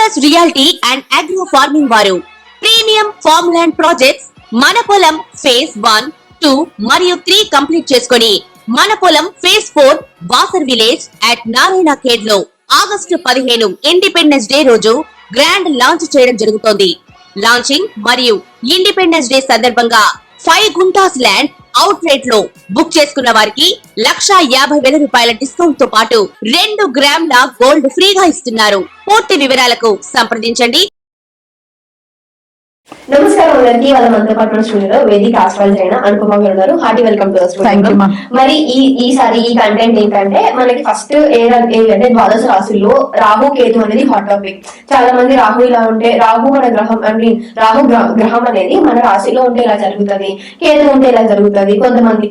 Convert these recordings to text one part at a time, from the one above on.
Focus reality and agro farming వారు premium farm land projects మన పొలం ఫేజ్ 1, 2 మరియు 3 కంప్లీట్ చేసుకొని మన పొలం phase 4 Wasar village at Narayana Khed లో ఆగస్టు 15 ఇండిపెండెన్స్ డే రోజు గ్రాండ్ లాంచ్ చేయడం జరుగుతోంది. లాంచింగ్ మరియు ఇండిపెండెన్స్ డే సందర్భంగా 5 గుంటాస్ ల్యాండ్ అవుట్ రేట్ లో బుక్ చేసుకున్న వారికి 1,50,000 రూపాయల డిస్కౌంట్ తో పాటు 2 గ్రాముల గోల్డ్ ఫ్రీగా ఇస్తున్నారు. పూర్తి వివరాలకు సంప్రదించండి. నమస్కారం అందరికి. వాళ్ళ మనతో పాటు మన స్టూడియోలో వేదిక ఆస్ట్రాలజీ అయిన అనుపమ గారు ఉన్నారు. Hearty welcome to studio. మరి ఈసారి ఈ కంటెంట్ ఏంటంటే మనకి ఫస్ట్ ఏంటంటే ద్వాదశ రాశుల్లో రాహు కేతు అనేది హాట్ టాపిక్. చాలా మంది రాహు ఇలా ఉంటే, రాహు మన గ్రహం అంటే రాహు గ్రహం అనేది మన రాశిలో ఉంటే ఇలా జరుగుతుంది, కేతు ఉంటే ఇలా జరుగుతుంది.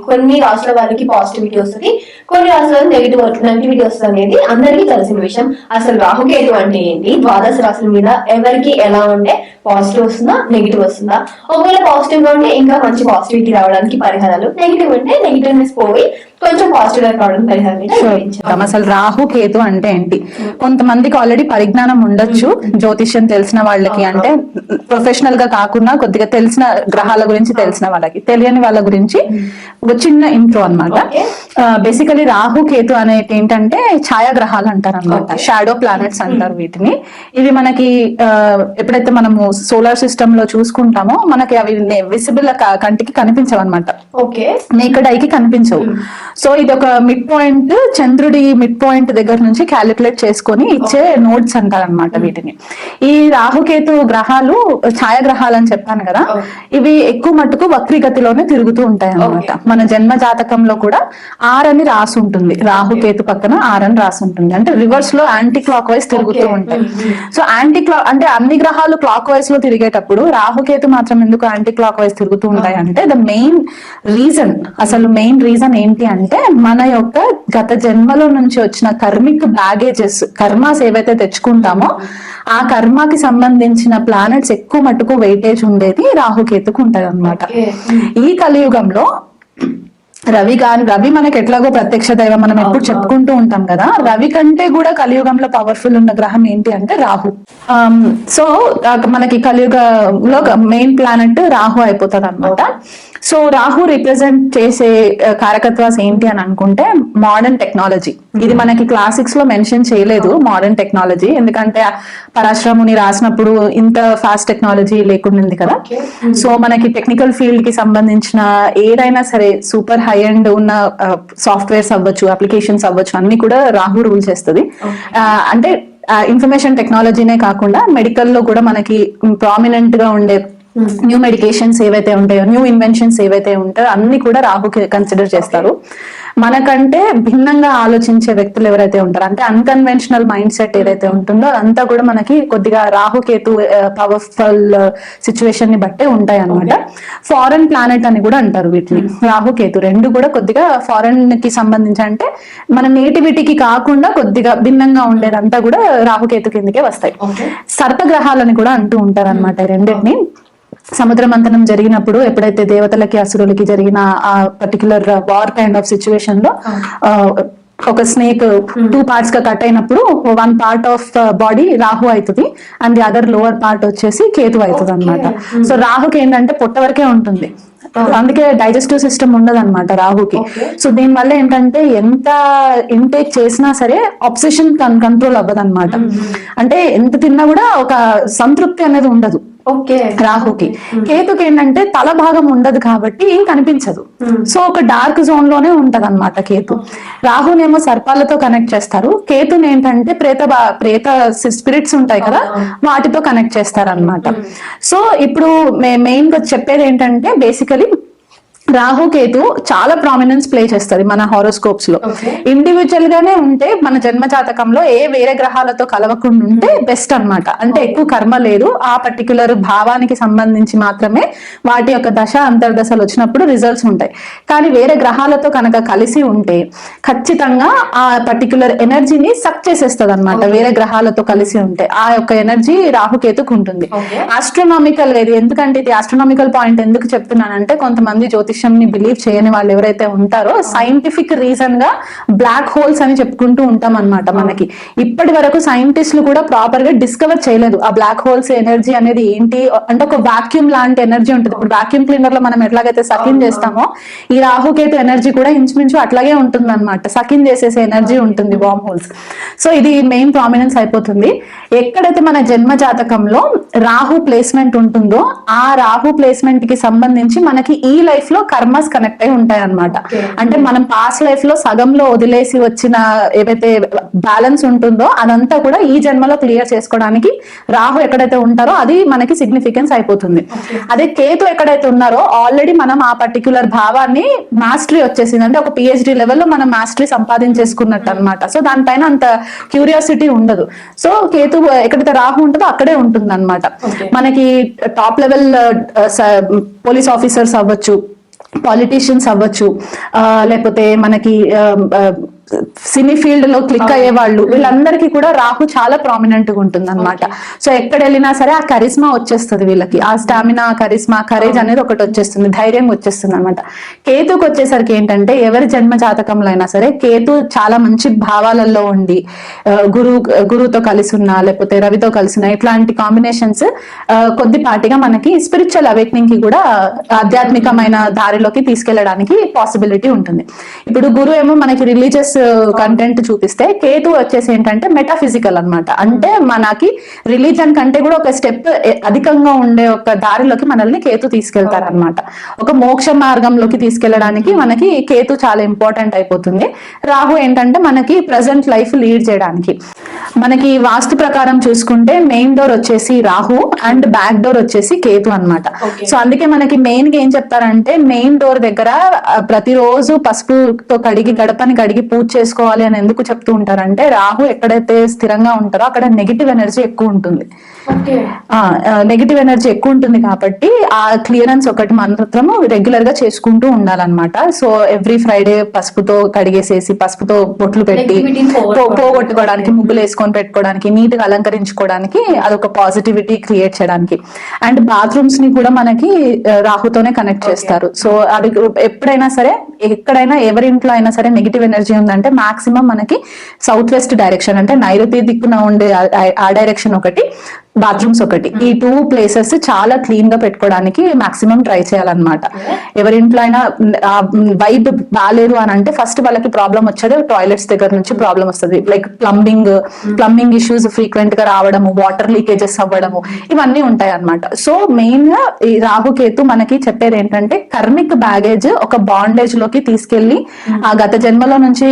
కొన్ని రాశుల వాళ్ళకి పాజిటివిటీ వస్తుంది, కొన్ని రాశుల నెగిటివిటీ వస్తుంది అనేది అందరికీ తెలిసిన విషయం. అసలు రాహు కేతు అంటే ఏంటి, ద్వాదశ రాశుల మీద ఎవరికి ఎలా ఉంటే పాజిటివ్ వస్తుందా, నెగిటివ్ వస్తుందా, ఒకవేళ పాజిటివ్ గా ఉంటే ఇంకా మంచి పాజిటివిటీ రావడానికి పరిహారాలు, నెగిటివ్ ఉంటే నెగిటివ్నెస్ పోయి కొంచెం పాజిటివ్ గా రావడానికి పరిహారాలు. అసలు రాహు కేతు అంటే ఏంటి? కొంతమందికి ఆల్రెడీ పరిజ్ఞానం ఉండొచ్చు, జ్యోతిష్యం తెలిసిన వాళ్ళకి, అంటే ప్రొఫెషనల్ గా కాకుండా కొద్దిగా తెలిసిన గ్రహాల గురించి తెలిసిన వాళ్ళకి, తెలియని వాళ్ళ గురించి ఒక చిన్న ఇంట్రో అన్నమాట. బేసికలీ రాహు కేతు అనేది ఏంటంటే ఛాయాగ్రహాలు అంటారు అనమాట, షాడో ప్లానెట్స్ అంటారు వీటిని. ఇవి మనకి ఎప్పుడైతే మనము సోలార్ సిస్టమ్ లో చూసుకుంటామో మనకి అవి విజిబుల్ కంటికి కనిపించవు అనమాట, నేకెడ్ ఐకి కనిపించవు. సో ఇది ఒక మిడ్ పాయింట్, చంద్రుడి మిడ్ పాయింట్ దగ్గర నుంచి క్యాలిక్యులేట్ చేసుకొని ఇచ్చే నోట్స్ అంటారు అనమాట వీటిని. ఈ రాహుకేతు గ్రహాలు ఛాయాగ్రహాలు అని చెప్పాను కదా, ఇవి ఎక్కువ మట్టుకు వక్రీగతిలోనే తిరుగుతూ ఉంటాయి అనమాట. మన జన్మ జాతకంలో కూడా ఆర్ అని రాసి ఉంటుంది, రాహుకేతు పక్కన ఆర్ అని రాసి ఉంటుంది, అంటే రివర్స్ లో యాంటీ క్లాక్ వైజ్ తిరుగుతూ ఉంటాయి. సో యాంటీ క్లాక్ అంటే అన్ని గ్రహాలు క్లాక్ వైజ్ లో తిరిగేటప్పుడు రాహుకేతు మాత్రం ఎందుకు యాంటీ క్లాక్ వైజ్ తిరుగుతూ ఉంటాయి అంటే ద మెయిన్ రీజన్, అసలు మెయిన్ రీజన్ ఏంటి అంటే మన యొక్క గత జన్మలో నుంచి వచ్చిన కర్మిక్ బ్యాగేజెస్, కర్మాస్ ఏవైతే తెచ్చుకుంటామో ఆ కర్మకి సంబంధించిన ప్లానెట్స్ ఎక్కువ మట్టుకు వెయిటేజ్ ఉండేది రాహుకేతుకు ఉంటది అనమాట. ఈ కలియుగంలో రవి మనకి ఎట్లాగో ప్రత్యక్ష దైవం, మనం ఎప్పుడు చెప్పుకుంటూ ఉంటాం కదా, రవి కంటే కూడా కలియుగంలో పవర్ఫుల్ ఉన్న గ్రహం ఏంటి అంటే రాహు. సో మనకి కలియుగంలో మెయిన్ ప్లానెట్ రాహు అయిపోతుంది అనమాట. సో రాహు రిప్రజెంట్ చేసే కారకత్వాస్ ఏంటి అని అనుకుంటే మోడర్న్ టెక్నాలజీ. ఇది మనకి క్లాసిక్స్ లో మెన్షన్ చేయలేదు మోడర్న్ టెక్నాలజీ, ఎందుకంటే పరాశ్రముని రాసినప్పుడు ఇంత ఫాస్ట్ టెక్నాలజీ లేకుండా కదా. సో మనకి టెక్నికల్ ఫీల్డ్ కి సంబంధించిన ఏదైనా సరే సూపర్ హై అండ్ ఉన్న సాఫ్ట్వేర్స్ అవ్వచ్చు, అప్లికేషన్స్ అవ్వచ్చు, అన్ని కూడా రాహు రూల్ చేస్తుంది. అంటే ఇన్ఫర్మేషన్ టెక్నాలజీనే కాకుండా మెడికల్ లో కూడా మనకి ప్రామినెంట్ గా ఉండే న్యూ మెడికేషన్స్ ఏవైతే ఉంటాయో, న్యూ ఇన్వెన్షన్స్ ఏవైతే ఉంటాయో అన్ని కూడా రాహుకి కన్సిడర్ చేస్తారు. మనకంటే భిన్నంగా ఆలోచించే వ్యక్తులు ఎవరైతే ఉంటారో, అంటే అన్కన్వెన్షనల్ మైండ్ సెట్ ఏదైతే ఉంటుందో అదంతా కూడా మనకి కొద్దిగా రాహుకేతు పవర్ఫుల్ సిచ్యువేషన్ ని బట్టే ఉంటాయి అనమాట. ఫారెన్ ప్లానెట్ అని కూడా అంటారు వీటిని. రాహుకేతు రెండు కూడా కొద్దిగా ఫారెన్ కి సంబంధించి, అంటే మన నేటివిటీకి కాకుండా కొద్దిగా భిన్నంగా ఉండేదంతా కూడా రాహుకేతు కిందకే వస్తాయి. సర్పగ్రహాలని కూడా అంటూ ఉంటారు అనమాట రెండింటిని. సముద్ర మంథనం జరిగినప్పుడు ఎప్పుడైతే దేవతలకి అసురులకి జరిగిన ఆ particular war kind of situation లో ఒక స్నేక్ 2 పార్ట్స్ గా కట్ అయినప్పుడు 1 పార్ట్ ఆఫ్ బాడీ రాహు అవుతుంది and the other lower part వచ్చేసి కేతు అవుతుంది అనమాట. సో రాహుకి ఏంటంటే పొట్ట వరకే ఉంటుంది, అందుకే డైజెస్టివ్ సిస్టమ్ ఉండదు అనమాట రాహుకి. సో దీని వల్ల ఏంటంటే ఎంత ఇంటేక్ చేసినా సరే ఆబ్సెషన్ కంట్రోల్ అవ్వదు అనమాట. అంటే ఎంత తిన్నా కూడా ఒక సంతృప్తి అనేది ఉండదు రాహుకి. కేతుకి ఏంటంటే తల భాగం ఉండదు కాబట్టి ఏం కనిపించదు, సో ఒక డార్క్ జోన్ లోనే ఉంటది అనమాట కేతు. రాహునేమో సర్పాలతో కనెక్ట్ చేస్తారు, కేతుని ఏంటంటే ప్రేత స్పిరిట్స్ ఉంటాయి కదా వాటితో కనెక్ట్ చేస్తారు అనమాట. సో ఇప్పుడు మెయిన్ గా చెప్పేది ఏంటంటే బేసికలీ రాహుకేతు చాలా ప్రామినెన్స్ ప్లే చేస్తుంది మన హారోస్కోప్స్ లో. ఇండివిజువల్ గానే ఉంటే మన జన్మ జాతకంలో ఏ వేరే గ్రహాలతో కలవకుండా ఉంటే బెస్ట్ అనమాట. అంటే ఎక్కువ కర్మ లేదు, ఆ పర్టికులర్ భావానికి సంబంధించి మాత్రమే వాటి యొక్క దశ అంతర్దశలు వచ్చినప్పుడు రిజల్ట్స్ ఉంటాయి. కానీ వేరే గ్రహాలతో కనుక కలిసి ఉంటే ఖచ్చితంగా ఆ పర్టికులర్ ఎనర్జీని సక్ చేసేస్తుంది అనమాట. వేరే గ్రహాలతో కలిసి ఉంటే ఆ యొక్క ఎనర్జీ రాహుకేతుకు ఉంటుంది. ఆస్ట్రోనామికల్, ఎందుకంటే ఇది ఆస్ట్రోనామికల్ పాయింట్ ఎందుకు చెప్తున్నానంటే కొంతమంది జ్యోతిష్ విషయం ని బిలీవ్ చేయని వాళ్ళు ఎవరైతే ఉంటారో సైంటిఫిక్ రీజన్ గా బ్లాక్ హోల్స్ అని చెప్పుకుంటూ ఉంటాం అన్నమాట. మనకి ఇప్పటి వరకు సైంటిస్టులు కూడా ప్రాపర్ గా డిస్కవర్ చేయలేదు ఆ బ్లాక్ హోల్స్ ఎనర్జీ అనేది ఏంటి అంటే. ఒక వాక్యూమ్ లాంటి ఎనర్జీ ఉంటుంది. ఇప్పుడు వాక్యూమ్ క్లీనర్ లో మనం ఎట్లాగైతే సకిన్ చేస్తామో ఈ రాహుకేతు ఎనర్జీ కూడా ఇంచుమించు అట్లాగే ఉంటుంది అనమాట. సకిన్ చేసేసే ఎనర్జీ ఉంటుంది వామ్ హోల్స్. సో ఇది మెయిన్ ప్రామినెన్స్ అయిపోతుంది. ఎక్కడైతే మన జన్మ జాతకంలో రాహు ప్లేస్మెంట్ ఉంటుందో ఆ రాహు ప్లేస్మెంట్ కి సంబంధించి మనకి ఈ లైఫ్ లో కర్మస్ కనెక్ట్ అయి ఉంటాయి అన్నమాట. అంటే మనం పాస్ట్ లైఫ్ లో సగంలో వదిలేసి వచ్చిన ఏవైతే బ్యాలెన్స్ ఉంటుందో అదంతా కూడా ఈ జన్మలో క్లియర్ చేసుకోవడానికి రాహు ఎక్కడైతే ఉంటారో అది మనకి సిగ్నిఫికెన్స్ అయిపోతుంది. అదే కేతు ఎక్కడైతే ఉన్నారో ఆల్రెడీ మనం ఆ పర్టిక్యులర్ భావాన్ని మాస్టరీ వచ్చేసింది. అంటే ఒక పిహెచ్డి లెవెల్లో మనం మాస్టరీ సంపాదించేసుకున్నట్టు అనమాట. సో దానిపైన అంత క్యూరియాసిటీ ఉండదు. సో కేతు ఎక్కడైతే రాహు ఉంటుందో అక్కడే ఉంటుంది అనమాట. మనకి టాప్ లెవెల్ పోలీస్ ఆఫీసర్స్ అవ్వచ్చు, పాలిటీషియన్స్ అవ్వచ్చు, లేకపోతే మనకి సినీ ఫీల్డ్ లో క్లిక్ అయ్యే వాళ్ళు వీళ్ళందరికీ కూడా రాహు చాలా ప్రామినెంట్ గా ఉంటుంది అనమాట. సో ఎక్కడ వెళ్ళినా సరే ఆ కరిస్మా వచ్చేస్తుంది వీళ్ళకి. ఆ స్టామినా, కరిస్మా, కరేజ్ అనేది ఒకటి వచ్చేస్తుంది, ధైర్యం వచ్చేస్తుంది అనమాట. కేతుకు వచ్చేసరికి ఏంటంటే ఎవరి జన్మ జాతకంలో అయినా సరే కేతు చాలా మంచి భావాలలో ఉండి గురువుతో కలిసి ఉన్నా లేకపోతే రవితో కలిసి ఉన్నా ఇట్లాంటి కాంబినేషన్స్ కొద్దిపాటిగా మనకి స్పిరిచువల్ అవేక్నింగ్ కి కూడా ఆధ్యాత్మికమైన దారిలోకి తీసుకెళ్లడానికి పాసిబిలిటీ ఉంటుంది. ఇప్పుడు గురువు ఏమో మనకి రిలీజియస్ కంటెంట్ చూపిస్తే కేతు వచ్చేసి ఏంటంటే మెటాఫిజికల్ అన్నమాట. అంటే మనకి రిలీజన్ కంటే కూడా ఒక స్టెప్ అధికంగా ఉండే ఒక దారిలోకి మనల్ని కేతు తీసుకెళ్తారనమాట. ఒక మోక్ష మార్గంలోకి తీసుకెళ్లడానికి మనకి కేతు చాలా ఇంపార్టెంట్ అయిపోతుంది. రాహు ఏంటంటే మనకి ప్రెసెంట్ లైఫ్ లీడ్ చేయడానికి. మనకి వాస్తు ప్రకారం చూసుకుంటే మెయిన్ డోర్ వచ్చేసి రాహు అండ్ బ్యాక్ డోర్ వచ్చేసి కేతు అన్నమాట. సో అందుకే మనకి మెయిన్ గా ఏం చెప్తారంటే మెయిన్ డోర్ దగ్గర ప్రతిరోజు పసుపుతో కడిగి గడపని కడిగి పూజ చేసుకోవాలి అని ఎందుకు చెప్తూ ఉంటారంటే రాహు ఎక్కడైతే స్థిరంగా ఉంటారో అక్కడ నెగిటివ్ ఎనర్జీ ఎక్కువ ఉంటుంది. నెగిటివ్ ఎనర్జీ ఎక్కువ ఉంటుంది కాబట్టి ఆ క్లియరెన్స్ ఒకటి మాత్రము రెగ్యులర్ గా చేసుకుంటూ ఉండాలన్నమాట. సో ఎవ్రీ ఫ్రైడే పసుపుతో కడిగేసేసి పసుపుతో బొట్లు పెట్టి పోగొట్టుకోవడానికి, ముగ్గులు వేసుకొని పెట్టుకోవడానికి, నీట్ గా అలంకరించుకోవడానికి, అదొక పాజిటివిటీ క్రియేట్ చేయడానికి. అండ్ బాత్రూమ్స్ ని కూడా మనకి రాహుతోనే కనెక్ట్ చేస్తారు. సో అది ఎప్పుడైనా సరే ఎక్కడైనా ఎవరింట్లో అయినా సరే నెగిటివ్ ఎనర్జీ ఉందంటే మాక్సిమం మనకి సౌత్ వెస్ట్ డైరెక్షన్ అంటే నైరుతి దిక్కున ఉండే ఆ డైరెక్షన్ ఒకటి, బాత్రూమ్స్ ఒకటి, ఈ 2 ప్లేసెస్ చాలా క్లీన్ గా పెట్టుకోవడానికి మాక్సిమం ట్రై చేయాలన్నమాట. ఎవరింట్లో అయినా వైబ్ బాగాలేదు అని అంటే ఫస్ట్ వాళ్ళకి ప్రాబ్లం వచ్చేది టాయిలెట్స్ దగ్గర నుంచి ప్రాబ్లం వస్తుంది. లైక్ ప్లంబింగ్ ఇష్యూస్ ఫ్రీక్వెంట్ గా రావడము, వాటర్ లీకేజెస్ అవ్వడము, ఇవన్నీ ఉంటాయి అన్నమాట. సో మెయిన్ గా ఈ రాహుకేతు మనకి చెప్పేది ఏంటంటే కర్మిక్ బ్యాగేజ్ ఒక బాండేజ్ లోకి తీసుకెళ్లి ఆ గత జన్మలో నుంచి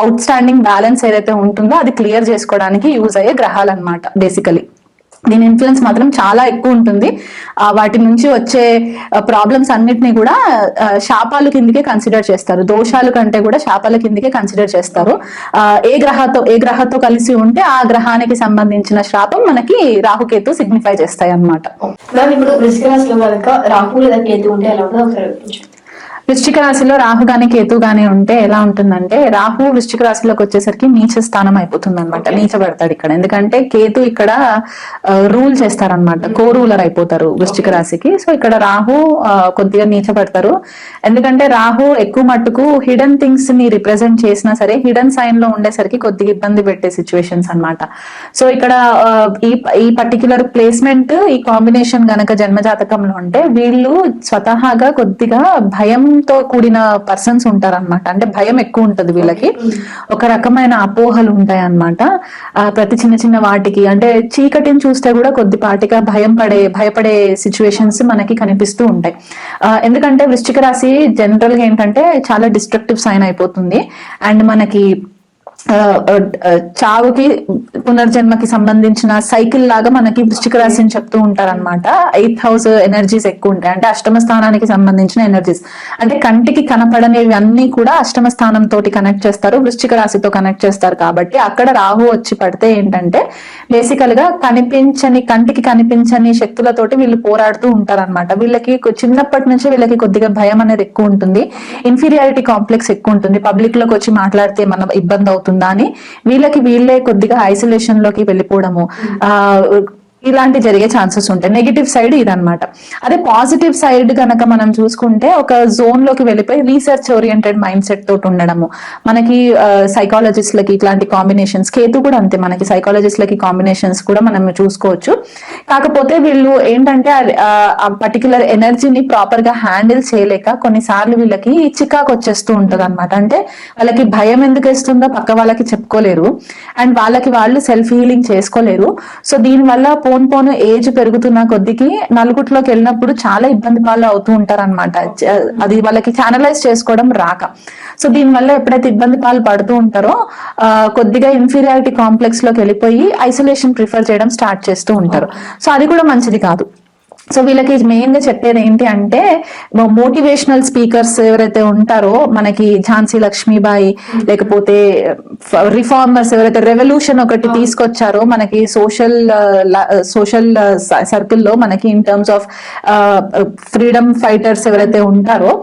అవుట్ స్టాండింగ్ బ్యాలెన్స్ ఏదైతే ఉంటుందో అది క్లియర్ చేసుకోవడానికి యూజ్ అయ్యే గ్రహాలు అన్నమాట. బేసికలీ దీని ఇన్ఫ్లుయెన్స్ మాత్రం చాలా ఎక్కువ ఉంటుంది. వాటి నుంచి వచ్చే ప్రాబ్లమ్స్ అన్నిటినీ కూడా శాపాలు కిందకే కన్సిడర్ చేస్తారు. దోషాలు కంటే కూడా శాపాల కిందకే కన్సిడర్ చేస్తారు. ఏ గ్రహంతో కలిసి ఉంటే ఆ గ్రహానికి సంబంధించిన శాపం మనకి రాహుకేతు సిగ్నిఫై చేస్తాయి అన్నమాట. ఇప్పుడు వృశ్చిక రాశిలో కనుక రాహు లేదా కేతు ఉంటే ఎలా ఉంటుందో ఒకసారి. వృశ్చిక రాశిలో రాహు గాని కేతు గాని ఉంటే ఎలా ఉంటుందంటే రాహు వృశ్చిక రాశిలోకి వచ్చేసరికి నీచ స్థానం అయిపోతుంది అనమాట. నీచ పెడతాడు ఇక్కడ. ఎందుకంటే కేతు ఇక్కడ రూల్ చేస్తారనమాట, కో రూలర్ అయిపోతారు వృశ్చిక రాశికి. సో ఇక్కడ రాహు కొద్దిగా నీచ పెడతారు. ఎందుకంటే రాహు ఎక్కువ మట్టుకు హిడెన్ థింగ్స్ ని రిప్రజెంట్ చేసినా సరే హిడెన్ సైన్ లో ఉండేసరికి కొద్దిగా ఇబ్బంది పెట్టే సిచ్యువేషన్స్ అనమాట. సో ఇక్కడ ఈ పర్టిక్యులర్ ప్లేస్మెంట్ ఈ కాంబినేషన్ గనక జన్మజాతకంలో ఉంటే వీళ్ళు స్వతహాగా కొద్దిగా భయం తో కూడిన పర్సన్స్ ఉంటారన్నమాట. అంటే భయం ఎక్కువ ఉంటది వీళ్ళకి. ఒక రకమైన అపోహలు ఉంటాయి అన్నమాట. ప్రతి చిన్న చిన్న వాటికి అంటే చీకటిని చూస్తే కూడా కొద్దిపాటిగా భయపడే సిచ్యువేషన్స్ మనకి కనిపిస్తూ ఉంటాయి. ఎందుకంటే వృశ్చిక రాశి జనరల్ గా ఏంటంటే చాలా డిస్ట్రక్టివ్ సైన్ అయిపోతుంది. అండ్ మనకి చావుకి పునర్జన్మకి సంబంధించిన సైకిల్ లాగా మనకి వృశ్చిక రాశిని చెప్తూ ఉంటారన్నమాట. 8th హౌస్ ఎనర్జీస్ ఎక్కువ ఉంటాయి. అంటే అష్టమ స్థానానికి సంబంధించిన ఎనర్జీస్ అంటే కంటికి కనపడనేవి అన్ని కూడా అష్టమ స్థానం తోటి కనెక్ట్ చేస్తారు, వృశ్చిక రాశితో కనెక్ట్ చేస్తారు. కాబట్టి అక్కడ రాహు వచ్చి పడితే ఏంటంటే బేసికల్ గా కంటికి కనిపించని శక్తులతోటి వీళ్ళు పోరాడుతూ ఉంటారన్నమాట. వీళ్ళకి చిన్నప్పటి నుంచి వీళ్ళకి కొద్దిగా భయం అనేది ఎక్కువ ఉంటుంది. ఇన్ఫీరియారిటీ కాంప్లెక్స్ ఎక్కువ ఉంటుంది. పబ్లిక్ లోకి వచ్చి మాట్లాడితే మన ఇబ్బంది అవుతుంది అని వీళ్ళే కొద్దిగా ఐసోలేషన్ లోకి వెళ్ళిపోవడము, ఇలాంటి జరిగే ఛాన్సెస్ ఉంటాయి. నెగిటివ్ సైడ్ ఇదనమాట. అదే పాజిటివ్ సైడ్ కనుక మనం చూసుకుంటే ఒక జోన్ లోకి వెళ్ళిపోయి రీసెర్చ్ ఓరియంటెడ్ మైండ్ సెట్ తోటి ఉండడము. మనకి సైకాలజిస్ట్లకి ఇట్లాంటి కాంబినేషన్స్, కేతు కూడా అంతే, మనకి సైకాలజిస్ట్లకి కాంబినేషన్స్ కూడా మనం చూసుకోవచ్చు. కాకపోతే వీళ్ళు ఏంటంటే ఆ పర్టికులర్ ఎనర్జీని ప్రాపర్ గా హ్యాండిల్ చేయలేక కొన్నిసార్లు వీళ్ళకి చికాకు వచ్చేస్తూ ఉంటది అనమాట. అంటే వాళ్ళకి భయం ఎందుకు వేస్తుందో పక్క వాళ్ళకి చెప్పుకోలేరు, అండ్ వాళ్ళకి వాళ్ళు సెల్ఫ్ హీలింగ్ చేసుకోలేరు. సో దీనివల్ల పోను ఏజ్ పెరుగుతున్న కొద్దికి నలుగుట్లోకి వెళ్ళినప్పుడు చాలా ఇబ్బంది పాలు అవుతూ ఉంటారు అనమాట. అది వాళ్ళకి ఛానలైజ్ చేసుకోవడం రాక. సో దీనివల్ల ఎప్పుడైతే ఇబ్బంది పాలు పడుతూ ఉంటారో కొద్దిగా ఇన్ఫీరియారిటీ కాంప్లెక్స్ లోకి వెళ్ళిపోయి ఐసోలేషన్ ప్రిఫర్ చేయడం స్టార్ట్ చేస్తూ ఉంటారు. సో అది కూడా మంచిది కాదు. సో వీళ్ళకి మెయిన్ గా చెప్పేది ఏంటి అంటే, మోటివేషనల్ స్పీకర్స్ ఎవరైతే ఉంటారో, మనకి ఝాన్సీ లక్ష్మీబాయి, లేకపోతే రిఫార్మర్స్ ఎవరైతే రెవల్యూషన్ ఒకటి తీసుకొచ్చారో మనకి సోషల్ సర్కిల్లో, మనకి in terms of freedom fighters ఎవరైతే ఉంటారో,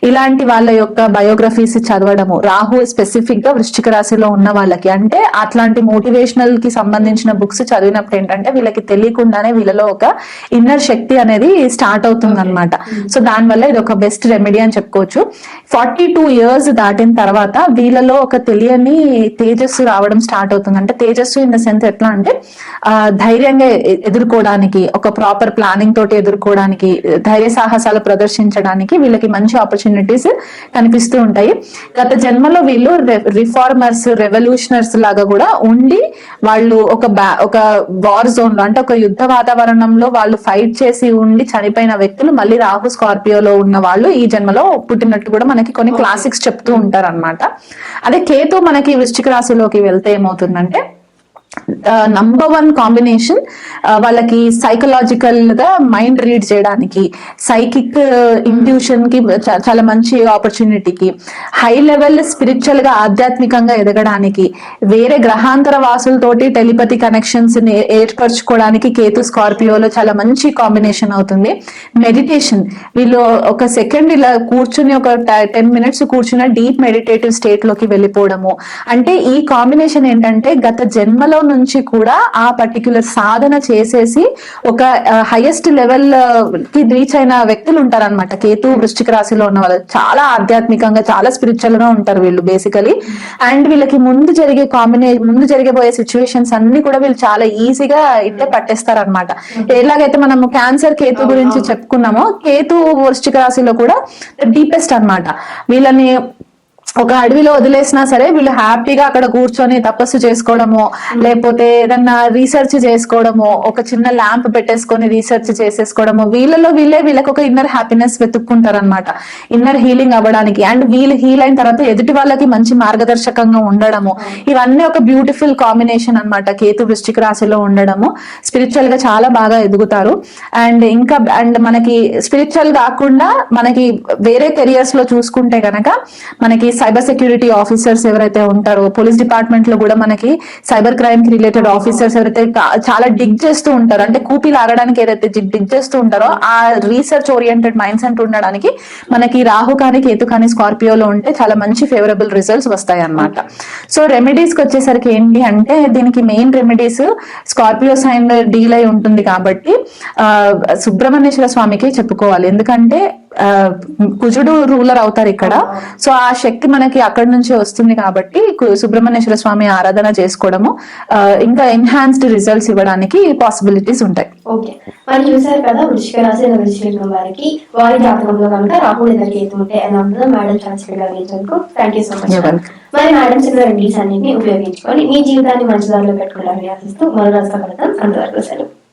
ఇలాంటి వాళ్ళ యొక్క బయోగ్రఫీస్ చదవడము. రాహు స్పెసిఫిక్ గా వృశ్చిక రాశిలో ఉన్న వాళ్ళకి, అంటే అట్లాంటి మోటివేషనల్ కి సంబంధించిన బుక్స్ చదివినప్పుడు ఏంటంటే వీళ్ళకి తెలియకుండానే వీళ్ళలో ఒక ఇన్నర్ శక్తి అనేది స్టార్ట్ అవుతుంది అనమాట. సో దానివల్ల ఇది ఒక బెస్ట్ రెమెడీ అని చెప్పుకోవచ్చు. 42 years దాటిన తర్వాత వీళ్ళలో ఒక తెలియని తేజస్సు రావడం స్టార్ట్ అవుతుంది. అంటే తేజస్సు ఇన్ ద సెన్స్ ఎట్లా అంటే ధైర్యంగా ఎదుర్కోవడానికి, ఒక ప్రాపర్ ప్లానింగ్ తోటి ఎదుర్కోవడానికి, ధైర్య సాహసాలు ప్రదర్శించడానికి వీళ్ళకి మంచి ఆపర్చునిటీస్ కనిపిస్తూ ఉంటాయి. గత జన్మలో వీళ్ళు రిఫార్మర్స్, రెవల్యూషనర్స్ లాగా కూడా ఉండి వాళ్ళు ఒక వార్ జోన్ లో, అంటే ఒక యుద్ధ వాతావరణంలో వాళ్ళు ఫైట్ చేసి ఉండి చనిపోయిన వ్యక్తులు మళ్ళీ రాహు స్కార్పియోలో ఉన్న వాళ్ళు ఈ జన్మలో పుట్టినట్టు కూడా మనకి కొన్ని క్లాసిక్స్ చెప్తూ ఉంటారు అనమాట. అదే కేతు మనకి వృశ్చిక రాశిలోకి వెళ్తే ఏమవుతుందంటే, నంబర్ 1 కాంబినేషన్ వాళ్ళకి సైకలాజికల్ గా మైండ్ రీడ్ చేయడానికి, సైకిక్ ఇంట్యూషన్ కి చాలా మంచి ఆపర్చునిటీకి, హై లెవెల్ స్పిరిచువల్ గా ఆధ్యాత్మికంగా ఎదగడానికి, వేరే గ్రహాంతర వాసులతోటి టెలిపతి కనెక్షన్స్ ఏర్పరచుకోవడానికి కేతు స్కార్పియోలో చాలా మంచి కాంబినేషన్ అవుతుంది. మెడిటేషన్, వీళ్ళు ఒక సెకండ్ ఇలా కూర్చుని ఒక 10 minutes కూర్చున్న డీప్ మెడిటేటివ్ స్టేట్ లోకి వెళ్ళిపోవడము. అంటే ఈ కాంబినేషన్ ఏంటంటే గత జన్మలో నుంచి కూడా ఆ పర్టిక్యులర్ సాధన చేసేసి ఒక హైయెస్ట్ లెవెల్ కి రీచ్ అయిన వ్యక్తులు ఉంటారన్నమాట. కేతు వృశ్చిక రాశిలో ఉన్న వాళ్ళు చాలా ఆధ్యాత్మికంగా, చాలా స్పిరిచువల్ గా ఉంటారు వీళ్ళు బేసికలీ. అండ్ వీళ్ళకి ముందు జరిగబోయే సిచ్యువేషన్స్ అన్ని కూడా వీళ్ళు చాలా ఈజీగా ఇట్టే పట్టేస్తారనమాట. ఎలాగైతే మనము క్యాన్సర్ కేతు గురించి చెప్పుకున్నామో, కేతు వృశ్చిక రాశిలో కూడా డీపెస్ట్ అన్నమాట. వీళ్ళని ఒక అడవిలో వదిలేసినా సరే వీళ్ళు హ్యాపీగా అక్కడ కూర్చొని తపస్సు చేసుకోవడము, లేకపోతే ఏదన్నా రీసెర్చ్ చేసుకోవడము, ఒక చిన్న ల్యాంప్ పెట్టేసుకొని రీసెర్చ్ చేసేసుకోవడము, వీళ్ళకి ఒక ఇన్నర్ హ్యాపీనెస్ వెతుక్కుంటారనమాట, ఇన్నర్ హీలింగ్ అవ్వడానికి. అండ్ వీళ్ళు హీల్ అయిన తర్వాత ఎదుటి వాళ్ళకి మంచి మార్గదర్శకంగా ఉండడము, ఇవన్నీ ఒక బ్యూటిఫుల్ కాంబినేషన్ అన్నమాట. కేతు వృశ్చిక రాశిలో ఉండడము, స్పిరిచువల్ గా చాలా బాగా ఎదుగుతారు. అండ్ మనకి స్పిరిచువల్ కాకుండా మనకి వేరే కెరియర్స్ లో చూసుకుంటే గనక, మనకి సైబర్ సెక్యూరిటీ ఆఫీసర్స్ ఎవరైతే ఉంటారో, పోలీస్ డిపార్ట్మెంట్ లో కూడా మనకి సైబర్ క్రైమ్ కి రిలేటెడ్ ఆఫీసర్స్ ఎవరైతే చాలా డిగ్ చేస్తూ ఉంటారో, అంటే కూపి లాగడానికి ఏదైతే డిగ్ చేస్తూ ఉంటారో, ఆ రీసెర్చ్ ఓరియంటెడ్ మైండ్స్ అంటూ ఉండడానికి మనకి రాహు కానీ కేతు కానీ స్కార్పియోలో ఉంటే చాలా మంచి ఫేవరబుల్ రిజల్ట్స్ వస్తాయి అన్నమాట. సో రెమెడీస్ కి వచ్చేసరికి ఏంటి అంటే, దీనికి main remedies Scorpio sign deal అయి ఉంటుంది కాబట్టి సుబ్రహ్మణ్యేశ్వర స్వామికి చెప్పుకోవాలి. ఎందుకంటే కుజుడు రూలర్ అవుతారు ఇక్కడ. సో ఆ శక్తి మనకి అక్కడి నుంచి వస్తుంది కాబట్టి సుబ్రహ్మణ్యేశ్వర స్వామి ఆరాధన చేసుకోవడము ఇంకా ఎన్హాన్స్డ్ రిజల్ట్స్ ఇవ్వడానికి పాసిబిలిటీస్ ఉంటాయి. ఓకే, మరి చూసారు కదా వృశ్చిక రాశి వృశ్చిక వారికి వారి జాతకంలో కనుక రాహు లేదా కేతు ఉంటే ఎలా ఉంటుందో మేడం ట్రాన్స్ఫర్ గా వేయించేందుకు థ్యాంక్ యూ సో మచ్. మరి మేడం చిన్న రెమెడీస్ అన్నింటినీ ఉపయోగించుకొని మీ జీవితాన్ని మంచి దారిలో పెట్టుకోవడానికి ఆశిస్తూ మరో రాష్ట్ర కడతాం. అంతవరకు సెలవు.